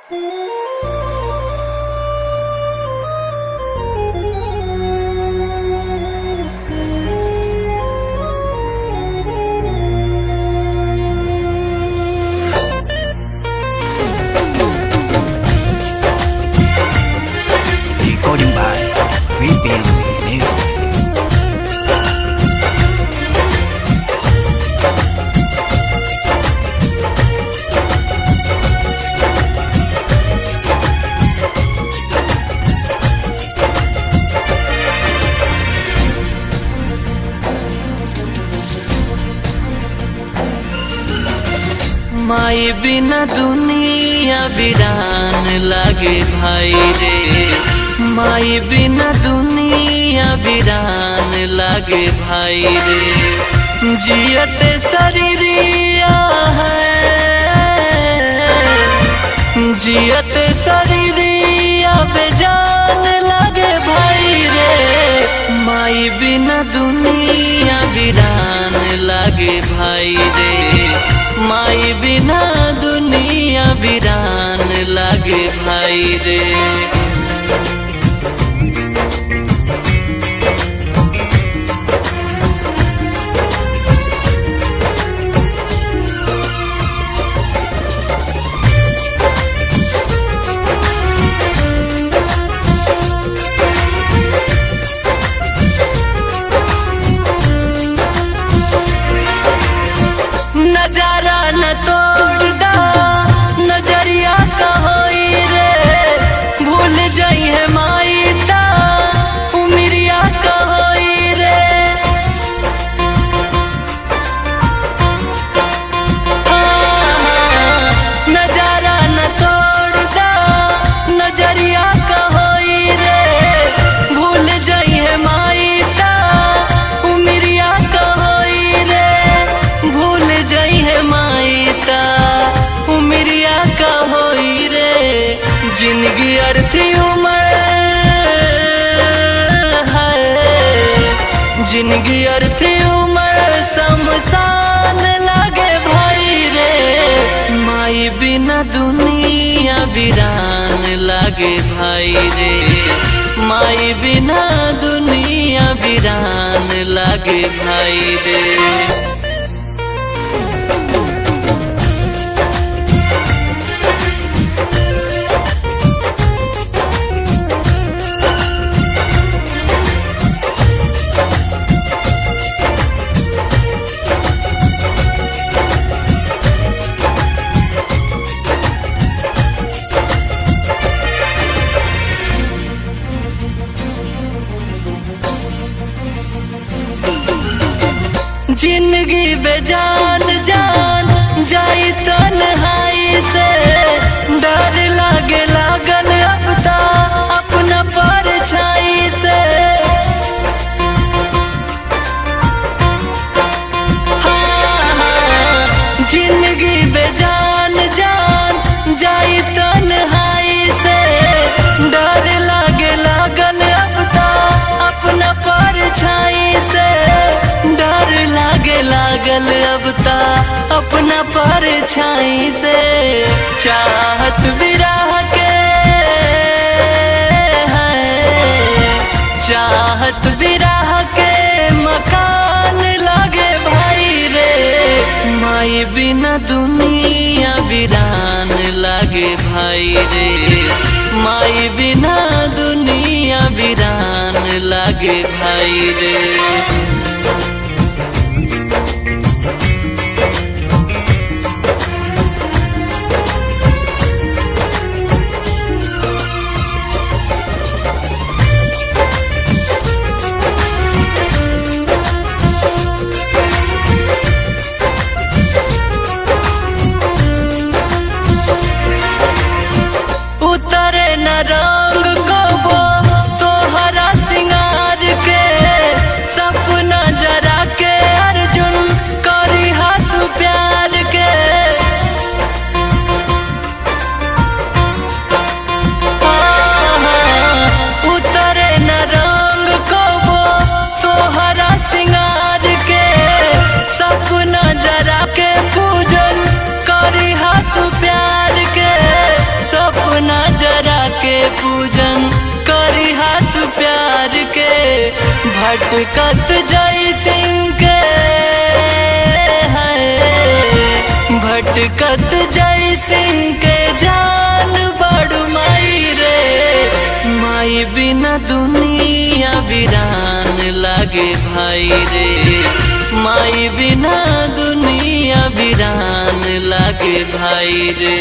Recording by Rebuild Music. माई बिना दुनिया वीरान लागे भाई रे, माई बिना दुनिया वीरान लागे भाई रे। जियत शरीरिया है, जियत शरीरिया बेजान लागे भाई रे। माई बिना दुनिया वीरान लागे भाई रे, माई बिना दुनिया वीरान लागे भाई रे। नजारा न तोड़ दा नजरिया का होई रे, भूल जाई है माई ता उमरिया का होई रे। नजारा न तोड़ दा नजरिया का होई रे, भूल जाई है माई ता उमरिया का होई रे। भूल जाई है माईता उमरिया का होई रे। जिंदगी अर्थी उमर है, जिंदगी अर्थी उमर शमशान लागे भाई रे। माई बिना दुनिया वीरान लागे भाई रे, माई बिना दुनिया वीरान लागे भाई रे। जिंदगी बेजान जान जाई तन्हाई से, डर लागे लागल अब ता अपना परछाई से। जिंदगी बेजान जान जाई तन्हाई से, डर लागे लागल अब ता अपना परछाई से। डर लागे लागल अब ता अपना परछाई से। चाहत विरह के है, चाहत विरह के मकान लागे भाई रे। माई बिना दुनिया वीरान लागे भाई रे, माई बिना दुनिया वीरान लागे भाई रे। उतरे न रंग कबो तोहरा सिंगार के, सपना पूजन करी हाथ प्यार के भटकत जय सिंह के है भटकत जय सिंह के जान बड़ माई रे माई बिना दुनिया वीरान लागे भाई रे माई बिना दुनिया वीरान लागे भाई रे।